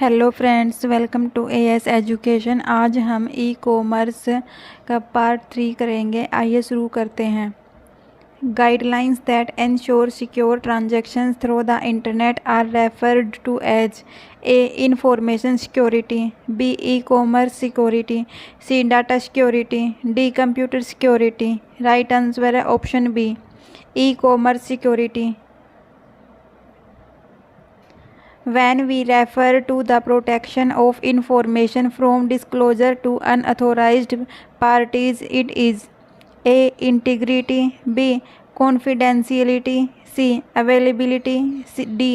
Hello friends, welcome to AS education. आज हम e commerce का पार्ट 3 करेंगे। आइए शुरू करते हैं। Guidelines that ensure secure transactions through the internet are referred to as A information security, B e commerce security, C data security, D computer security. Right answer है option B, e commerce security. When we refer to the protection of information from disclosure to unauthorized parties, it is A. Integrity, B. Confidentiality, C. Availability, D.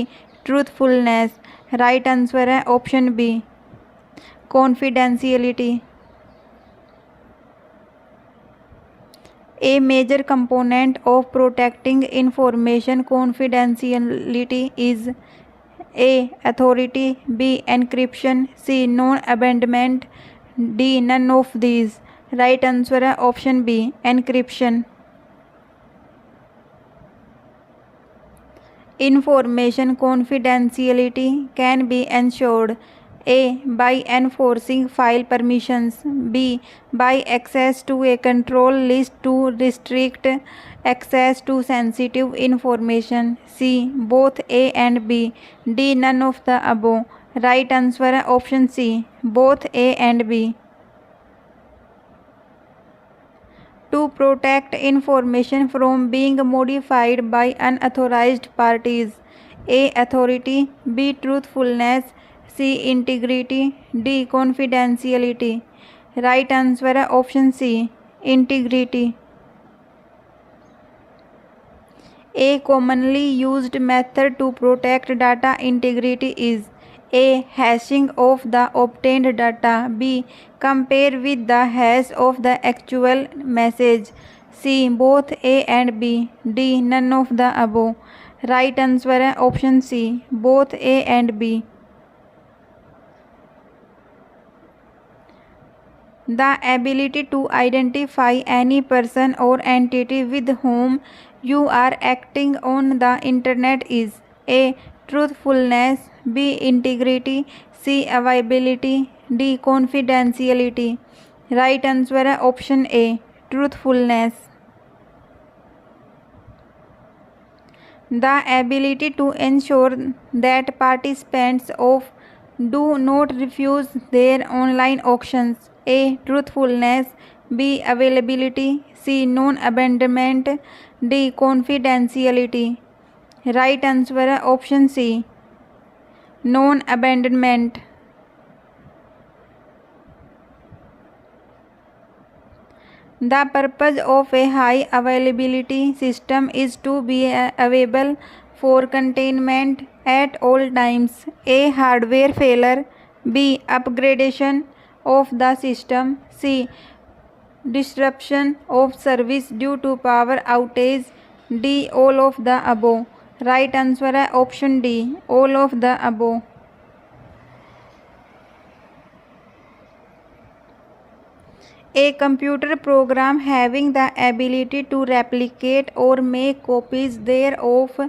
Truthfulness. Right answer है option B, confidentiality. A major component of protecting information confidentiality is A. Authority, B. Encryption, C. Non-abandonment, D. None of these. Right answer है option B, encryption. Information confidentiality can be ensured A. by enforcing file permissions, B. by access to a control list to restrict access to sensitive information, C. both A and B, D. none of the above. Right answer है option C, both A and B. To protect information from being modified by unauthorized parties, A. authority, B. truthfulness, C. integrity, D. confidentiality. Right answer है option C, integrity. A commonly used method to protect data integrity is A. hashing of the obtained data, B. compare with the hash of the actual message, C. both A and B, D. none of the above. Right answer है option C, both A and B. The ability to identify any person or entity with whom you are acting on the internet is A. truthfulness, B. integrity, C. availability, D. confidentiality. Right answer है option A, truthfulness. The ability to ensure that participants of do not refuse their online auctions. A. truthfulness, B. availability, C. non-abandonment, D. confidentiality. Right answer है option C, non-abandonment. The purpose of a high availability system is to be available for containment at all times. A. hardware failure, B. upgradation of the system, C. disruption of service due to power outage, D. all of the above. Right answer है option D, all of the above. A computer program having the ability to replicate or make copies thereof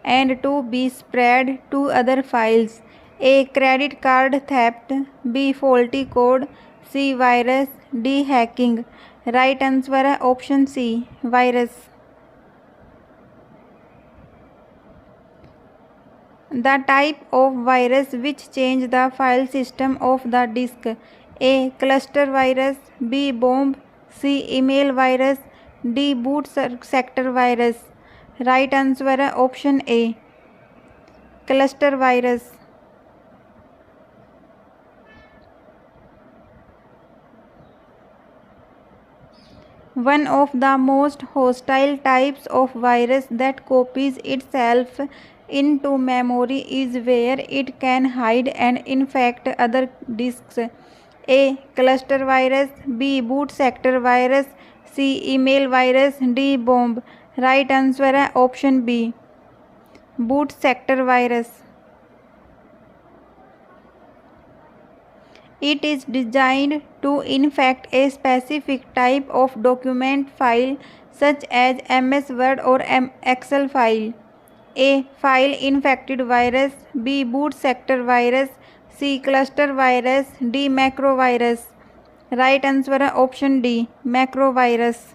and to be spread to other files. A. credit card theft, B. faulty code, C. virus, D. hacking. Right answer है option C, virus. The type of virus which change the file system of the disk. A. cluster virus, B. bomb, C. email virus, D. boot sector virus. Right answer है option A, cluster virus. One of the most hostile types of virus that copies itself into memory is where it can hide and infect other disks. A. cluster virus, B. boot sector virus, C. email virus, D. bomb. Right answer है option B, boot sector virus. It is designed to infect a specific type of document file such as MS Word or Excel file. A. file infected virus, B. boot sector virus, C cluster virus, D macro virus. Right answer है option D macro virus.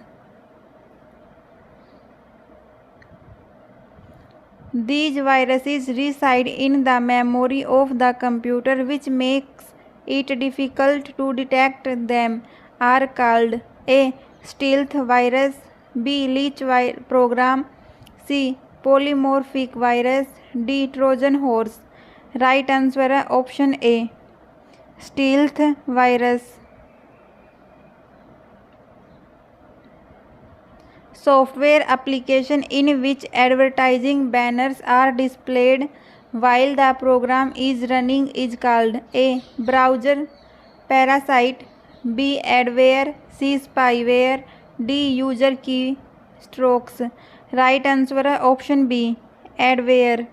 These viruses reside in the memory of the computer, which makes it difficult to detect them. Are called A. Stealth virus, B. Leech program, C. Polymorphic virus, D. Trojan horse. Right answer है option A. Stealth virus. Software application in which advertising banners are displayed while the program is running is called A. Browser parasite, B. Adware, C. Spyware, D. User keystrokes. Right answer है option B. Adware.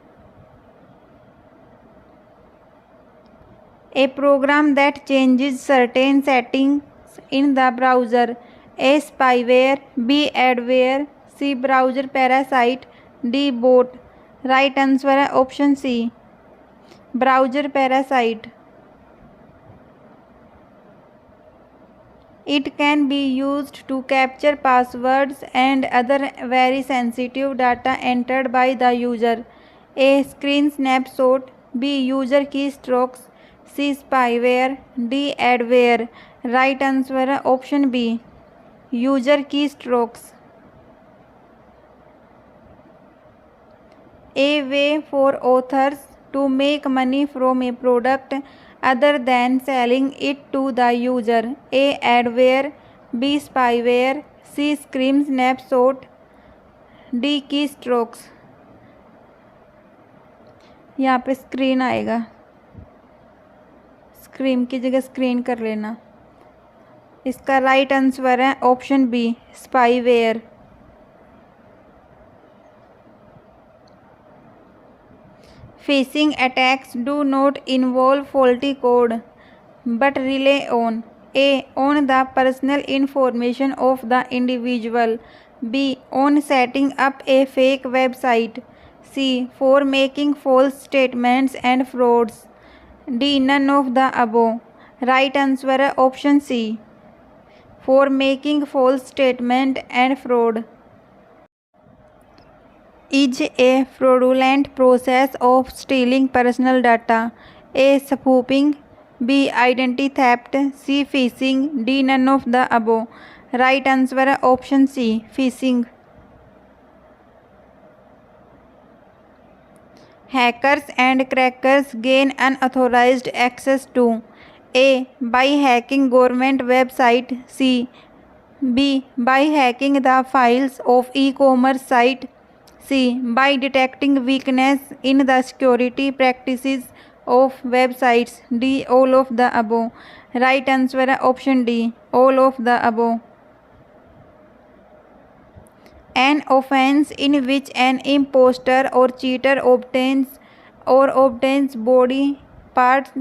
A program that changes certain settings in the browser. A. Spyware, B. Adware, C. Browser parasite, D. bot. Right answer है option C. Browser parasite. It can be used to capture passwords and other very sensitive data entered by the user. A. Screen snapshot, B. User keystrokes, C. Spyware, D. Adware. Right answer है option B. User keystrokes. A way for authors to make money from a product other than selling it to the user. A. Adware, B. Spyware, C. Screen snapshot, D. keystrokes. यहाँ पे screen आएगा, screen की जगह screen कर लेना। इसका right answer है option B spyware. Phishing attacks do not involve faulty code but rely on A. on the personal information of the individual, B. on setting up a fake website, C. for making false statements and frauds, D. none of the above. Right answer है option C. for making false statement and fraud. Is a fraudulent process of stealing personal data. A. spoofing, B. identity theft, C. phishing, D. none of the above. Right answer है option C. phishing. Hackers and crackers gain unauthorized access to A. by hacking government website, C. B. by hacking the files of e-commerce site, C. by detecting weakness in the security practices of websites, D. all of the above. Right answer है option D. all of the above. An offense in which an impostor or cheater obtains body parts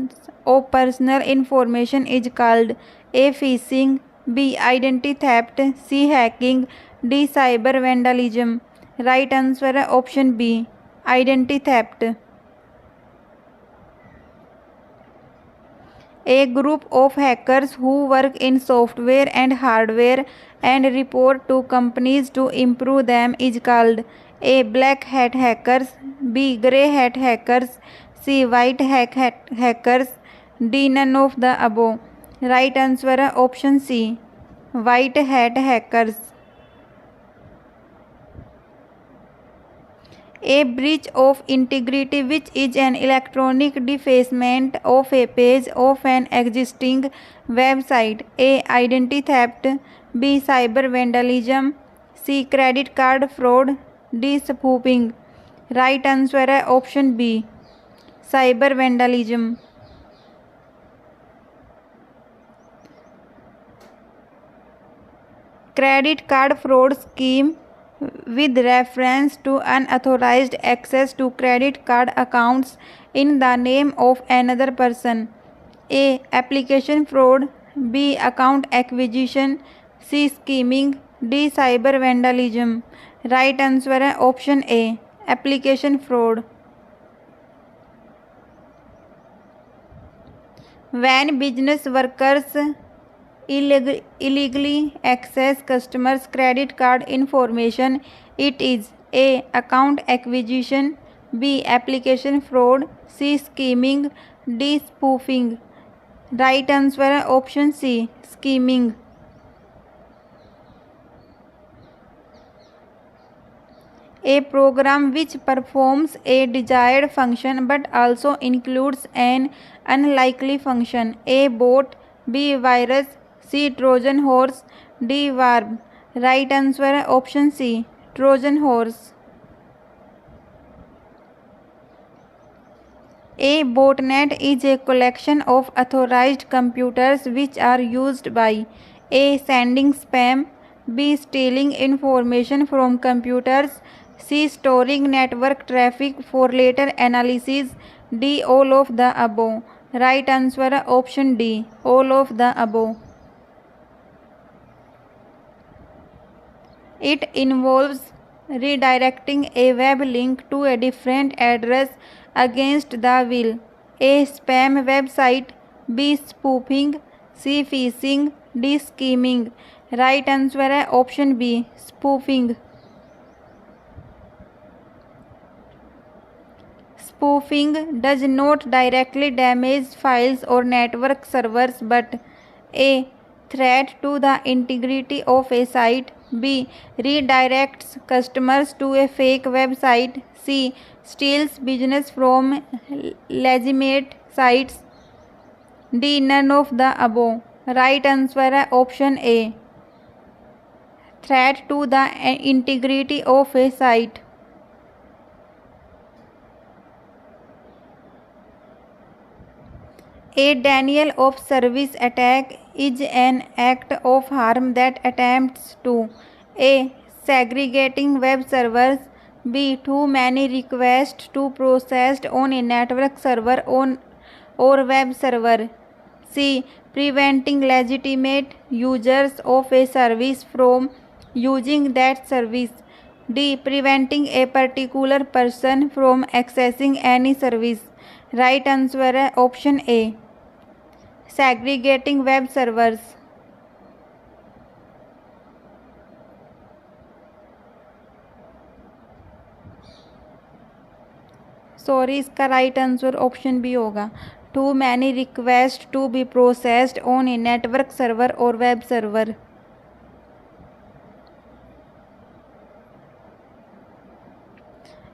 of personal information is called A. phishing, B. identity theft, C. hacking, D. cyber vandalism. Right answer है option B. identity theft. A group of hackers who work in software and hardware and report to companies to improve them is called A. black hat hackers, B. grey hat hackers, C. white hat hackers, D. none of the above. Right answer है option C. white hat hackers. A breach of integrity, which is an electronic defacement of a page of an existing website. A. identity theft, B. cyber vandalism, C. credit card fraud, D. spoofing. Right answer है option B. cyber vandalism. Credit card fraud scheme with reference to unauthorized access to credit card accounts in the name of another person. A. application fraud, B. account acquisition, C. scheming, D. cyber vandalism. Right answer है option A. application fraud. When business workers illegally access customers' credit card information, it is A. Account acquisition, B. Application fraud, C. Scheming, D. Spoofing. Right answer है option C. Scheming. A program which performs a desired function but also includes an unlikely function. A. Bot, B. Virus, C. Trojan horse, D. Worm. Right answer है option C. Trojan horse. A botnet is a collection of authorized computers which are used by A. Sending spam, B. Stealing information from computers, C. Storing network traffic for later analysis, D. All of the above. Right answer है option D. All of the above. It involves redirecting a web link to a different address against the will. A. Spam website, B. Spoofing, C. Phishing, D. Scheming. Right answer है option B. Spoofing. Spoofing does not directly damage files or network servers but A. Threat to the integrity of a site, B. Redirects customers to a fake website, C. Steals business from legitimate sites, D. None of the above. Right answer है option A. Threat to the integrity of a site. A denial of service attack is an act of harm that attempts to A. Segregating web servers, B. Too many requests to processed on a network server or web server, C. Preventing legitimate users of a service from using that service, D. Preventing a particular person from accessing any service. Right answer है option A. Segregating web servers. Sorry, इसका right answer option B होगा. Too many request to be processed on a network server और web server.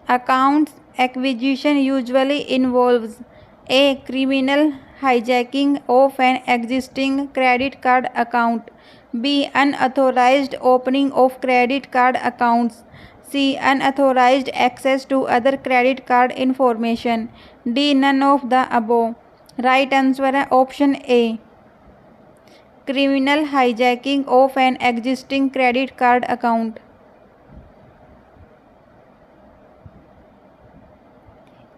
Accounts acquisition usually involves A. Criminal hijacking of an existing credit card account, B. Unauthorized opening of credit card accounts, C. Unauthorized access to other credit card information, D. None of the above. Right answer है option A. Criminal hijacking of an existing credit card account.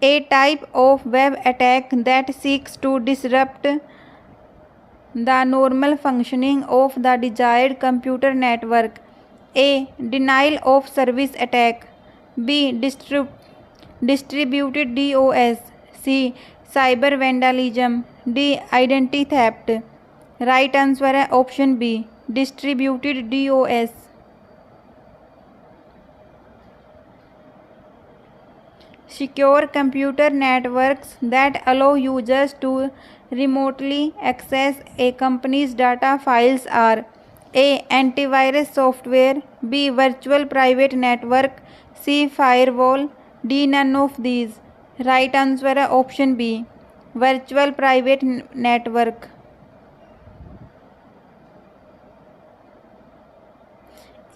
A type of web attack that seeks to disrupt the normal functioning of the desired computer network. A. Denial of service attack, B. Distributed DOS, C. Cyber vandalism, D. Identity theft. Right answer है option B. Distributed DOS. Secure computer networks that allow users to remotely access a company's data files are A. Antivirus software, B. Virtual private network, C. Firewall, D. None of these. Right answer है option B. Virtual private network.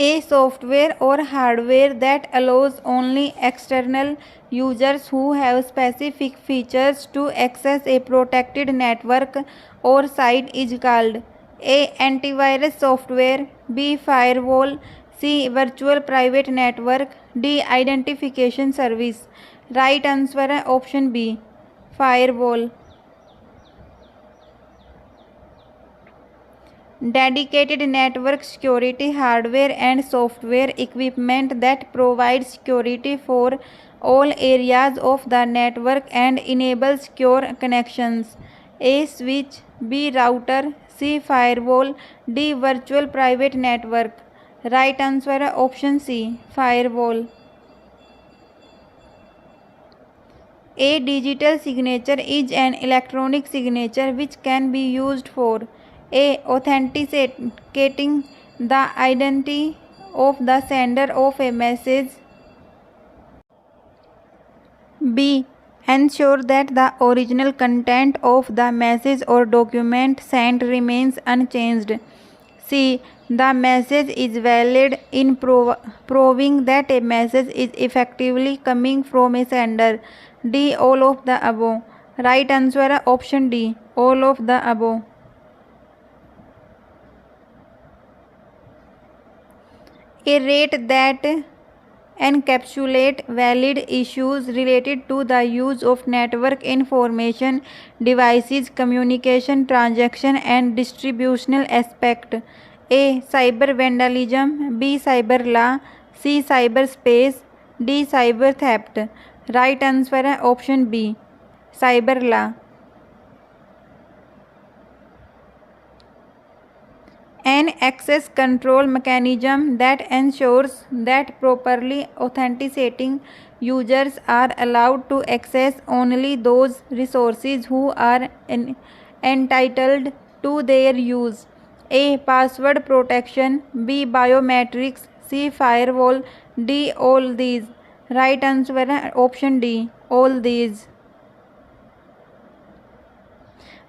A software or hardware that allows only external users who have specific features to access a protected network or site is called A. Antivirus software, B. Firewall, C. Virtual private network, D. Identification service. Right answer है option B. Firewall. Dedicated network security hardware and software equipment that provides security for all areas of the network and enables secure connections. A. Switch, B. Router, C. Firewall, D. Virtual private network. Right answer है option C, firewall. A digital signature is an electronic signature which can be used for A. authenticating the identity of the sender of a message, B. ensure that the original content of the message or document sent remains unchanged, C. the message is valid in proving that a message is effectively coming from a sender, D. all of the above. Right answer है option D, all of the above. A rate that encapsulate valid issues related to the use of network information, devices, communication, transaction and distributional aspect. A. cyber vandalism, B. cyber law, C. cyberspace, D. cyber theft. Right answer है option B, cyber law. An access control mechanism that ensures that properly authenticating users are allowed to access only those resources who are entitled to their use. A. password protection, B. biometrics, C. firewall, D. all these. Right answer है option D, all these.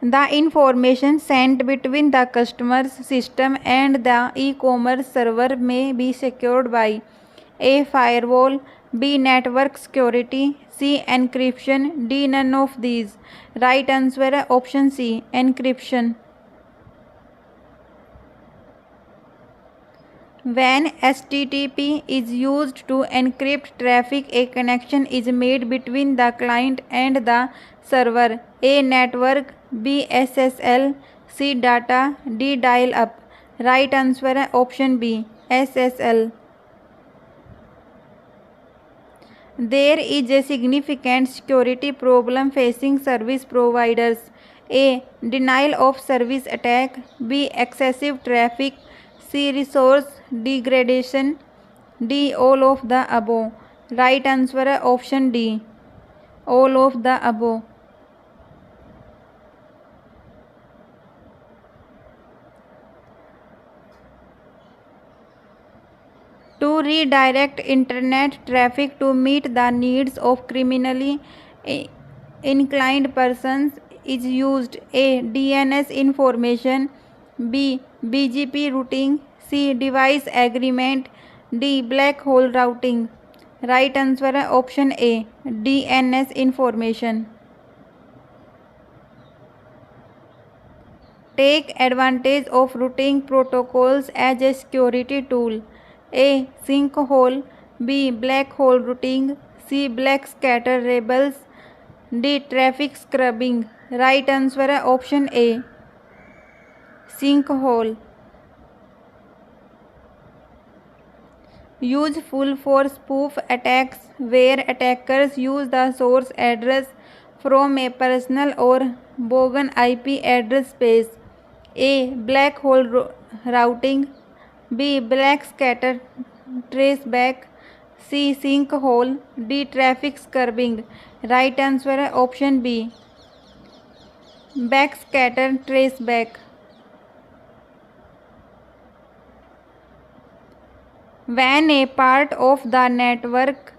The information sent between the customer's system and the e-commerce server may be secured by A. firewall, B. network security, C. encryption, D. none of these. Right answer है option C, encryption. When HTTP is used to encrypt traffic, a connection is made between the client and the server. A. network, B. SSL, C. data, D. dial up. Right answer है option B, SSL. There is a significant security problem facing service providers. A. denial of service attack, B. excessive traffic, C. resource degradation, D. all of the above. Right answer है option D, all of the above. To redirect internet traffic to meet the needs of criminally inclined persons is used A. DNS information, B. BGP routing, C. device agreement, D. black hole routing. Right answer है option A, DNS information. Take advantage of routing protocols as a security tool. A. sinkhole, B. black hole routing, C. black scatter rebels, D. traffic scrubbing. Right answer है option A, sinkhole. Useful for spoof attacks where attackers use the source address from a personal or bogus IP address space. A. black hole routing, B. black scatter traceback, C. sinkhole, D. traffic scrubbing. Right answer है option B, backscatter traceback. When a part of the network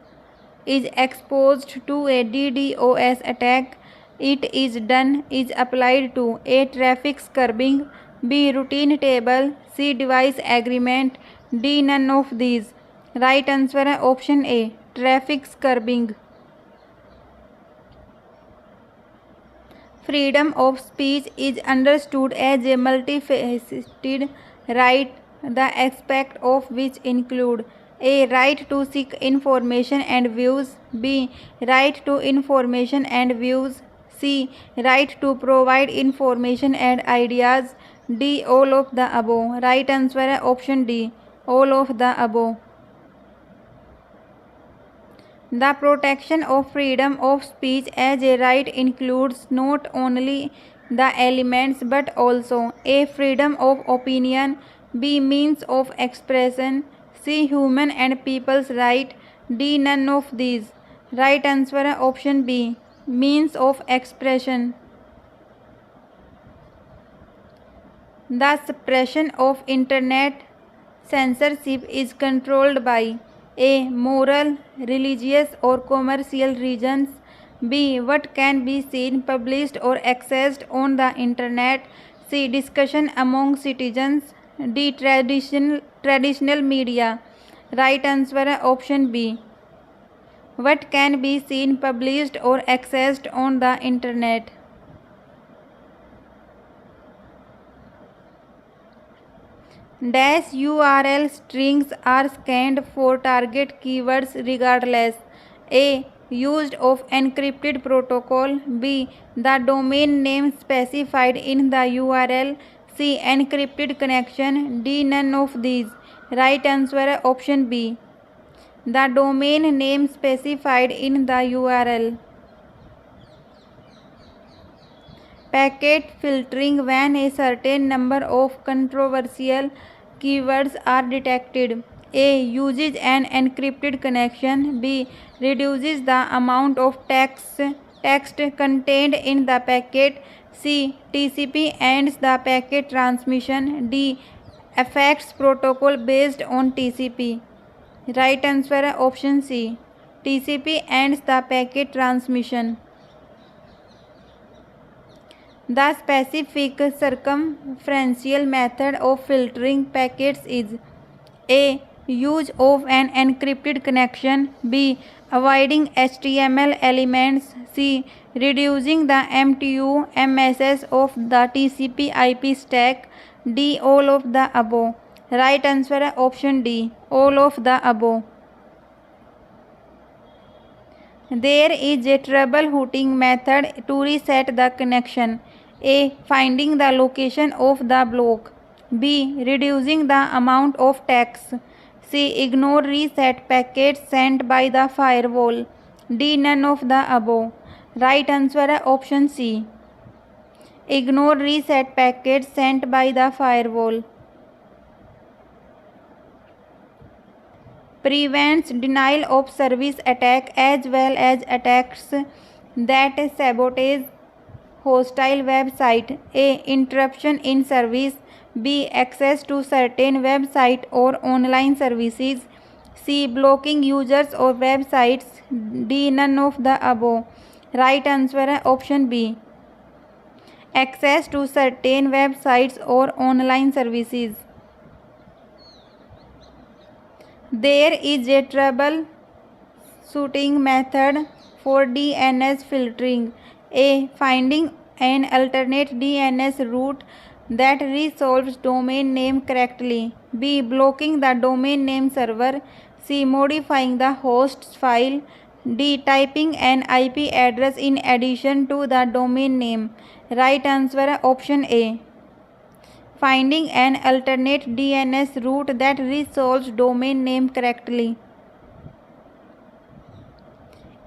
is exposed to a DDoS attack, it is applied to A. traffic scrubbing, B. routine table, C. device agreement, D. none of these. Right answer है option A, traffic scrubbing. Freedom of speech is understood as a multifaceted right, the aspect of which include A. right to seek information and views, B. right to information and views, C. right to provide information and ideas, D. all of the above. Right answer है option D, all of the above. The protection of freedom of speech as a right includes not only the elements but also a freedom of opinion, b means of expression, c human and people's right, d none of these. Right answer option b, means of expression. The suppression of internet censorship is controlled by a. Moral, religious or commercial reasons, b. What can be seen, published or accessed on the internet, c. Discussion among citizens, d. Traditional media. Right answer option b. What can be seen, published or accessed on the internet. Dash URL strings are scanned for target keywords regardless. A. Used of encrypted protocol. B. The domain name specified in the URL. C. Encrypted connection. D. None of these. Right answer option B. The domain name specified in the URL. Packet filtering when a certain number of controversial keywords are detected. A. Uses an encrypted connection. B. Reduces the amount of text contained in the packet. C. TCP ends the packet transmission. D. Affects protocol based on TCP. Right answer option C. TCP ends the packet transmission. The specific circumferential method of filtering packets is A. Use of an encrypted connection. B. Avoiding HTML elements. C. Reducing the MTU MSS of the TCP IP stack. D. All of the above. Right answer option D. All of the above. There is a troubleshooting method to reset the connection. A. Finding the location of the block. B. Reducing the amount of text. C. Ignore reset packets sent by the firewall. D. None of the above. Right answer option C. Ignore reset packets sent by the firewall. Prevents denial of service attack as well as attacks that sabotage hostile website. A. Interruption in service. B. Access to certain website or online services. C. Blocking users or websites. D. None of the above. Right answer option B. Access to certain websites or online services. There is a troubleshooting method for DNS filtering. A. Finding an alternate DNS route that resolves domain name correctly. B. Blocking the domain name server. C. Modifying the host's file. D. Typing an IP address in addition to the domain name. Right answer option A. Finding an alternate DNS route that resolves domain name correctly.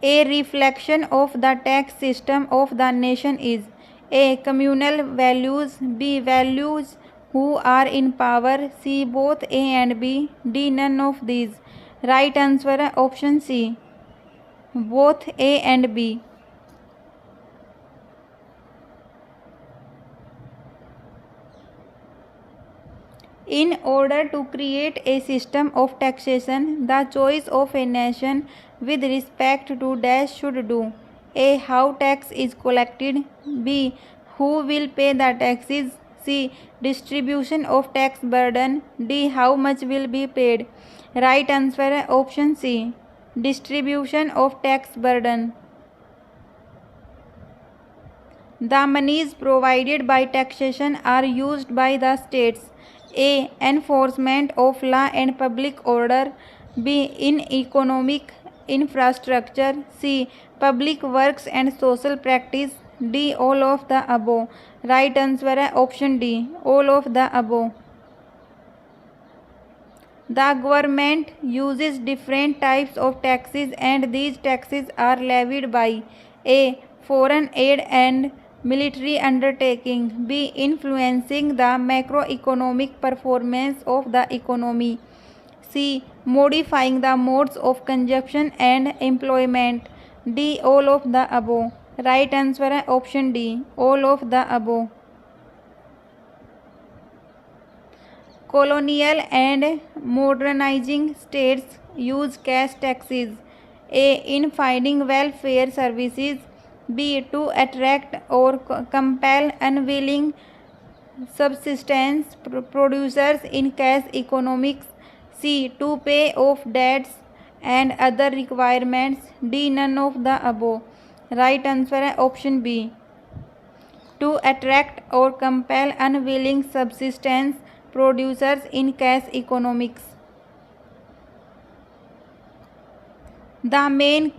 A reflection of the tax system of the nation is A. Communal values. B. Values who are in power. C. Both A and B. D. None of these. Right answer option C. Both A and B. In order to create a system of taxation, the choice of a nation with respect to dash should do. A. How tax is collected. B. Who will pay the taxes. C. Distribution of tax burden. D. How much will be paid. Right answer option C. Distribution of tax burden. The monies provided by taxation are used by the states. A. Enforcement of law and public order. B. In economic infrastructure. C. Public works and social practice. D. All of the above. Right answer option D. All of the above. The government uses different types of taxes and these taxes are levied by A. Foreign aid and military undertaking, B. Influencing the macroeconomic performance of the economy, C. Modifying the modes of consumption and employment, D. All of the above. Right answer है option D, all of the above. Colonial and modernizing states use cash taxes. A. In finding welfare services. B. To attract or compel unwilling subsistence producers in cash economics. C. To pay off debts and other requirements. D. None of the above. Right answer है option B, to attract और compel unwilling subsistence producers in cash economics. The main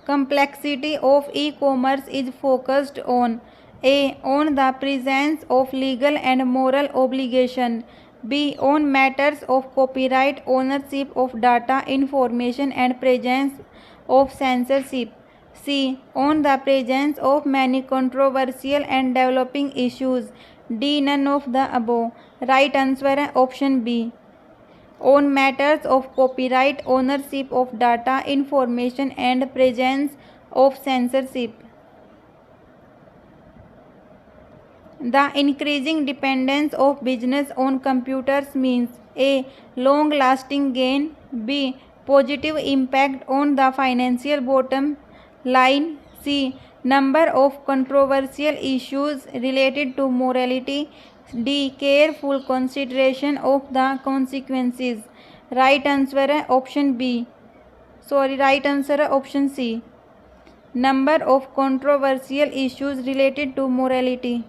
complexity of e-commerce is focused on A. On the presence of legal and moral obligation. B. On matters of copyright, ownership of data, information and presence of censorship. C. On the presence of many controversial and developing issues. D. None of the above. Right answer है option B, on matters of copyright, ownership of data, information and presence of censorship. The increasing dependence of business on computers means A. Long lasting gain. B. Positive impact on the financial bottom line. C. Number of controversial issues related to morality. D. Careful consideration of the consequences. Right answer है option B, right answer है option C, number of controversial issues related to morality.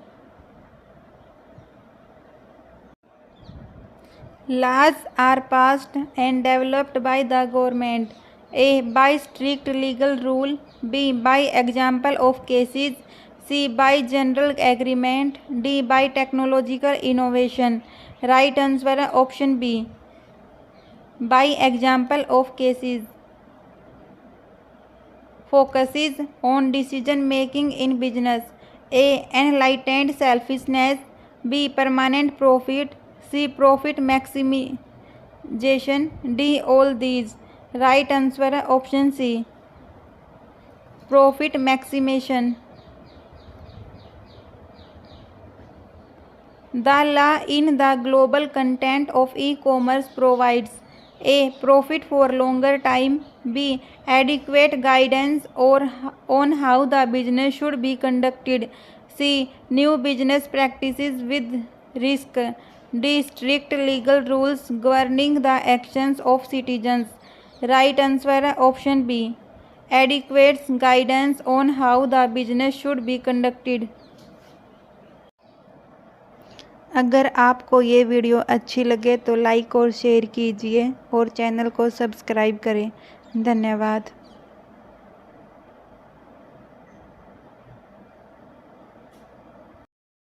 Laws are passed and developed by the government. A. By strict legal rule. B. By example of cases. C. By general agreement. D. By technological innovation. Right answer है option B, by example of cases. Focuses on decision making in business. A. Enlightened selfishness. B. Permanent profit. C. Profit maximization. D. All these. Right answer है option C, profit maximization. The law in the global content of e-commerce provides A. Profit for longer time. B. Adequate guidance on how the business should be conducted. C. New business practices with risk. D. Strict legal rules governing the actions of citizens. Right answer है option B, adequate guidance on how the business should be conducted. अगर आपको ये video अच्छी लगे तो like और share कीजिए और चैनल को सब्सक्राइब करें. धन्यवाद.